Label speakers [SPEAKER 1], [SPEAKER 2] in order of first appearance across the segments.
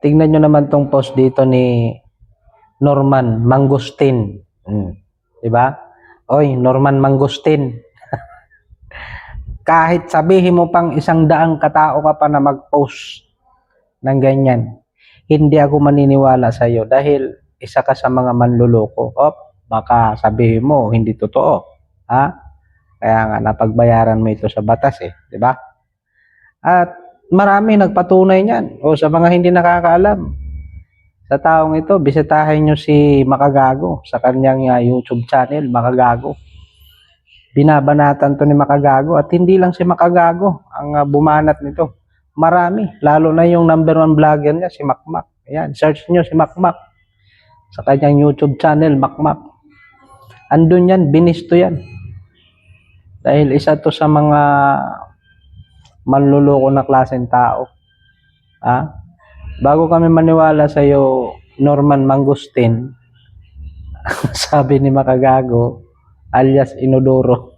[SPEAKER 1] Tingnan nyo naman tong post dito ni Norman Mangustin. Diba? Oy, Norman Mangustin. Kahit sabihin mo pang 100 katao ka pa na mag-post ng ganyan, hindi ako maniniwala sa iyo dahil isa ka sa mga manluloko. Baka sabihin mo hindi totoo. Ha? Kaya nga napagbayaran mo ito sa batas di ba? At marami nagpatunay niyan. O sa mga hindi nakakaalam, sa taong ito, bisitahin nyo si Makagago sa kanyang YouTube channel, Makagago. Binabanatan to ni Makagago at hindi lang si Makagago ang bumanat nito. Marami, lalo na yung number 1 vlogger niya, si Makmak. Ayan, search nyo si Makmak sa kanyang YouTube channel, Makmak. Andun yan, binisto yan. Dahil isa to sa mga manluloko na klaseng tao. Bago kami maniwala sa iyo, Norman Mangustin, sabi ni Makagago, alias Inodoro,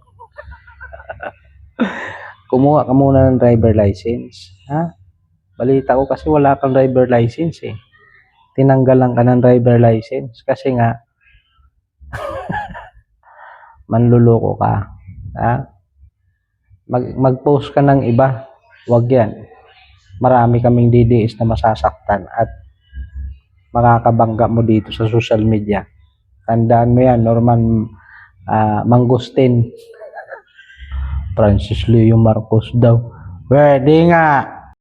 [SPEAKER 1] kumuha ka muna ng driver license. Balita ko kasi wala kang driver license Tinanggalan ka ng driver license kasi nga manluloko ka. Mag-post ka ng iba, wag yan. Marami kaming DDS na masasaktan at makakabangga mo dito sa social media. Tandaan mo yan, Norman Mangustin. Francis Leo Marcos daw. Pwede nga.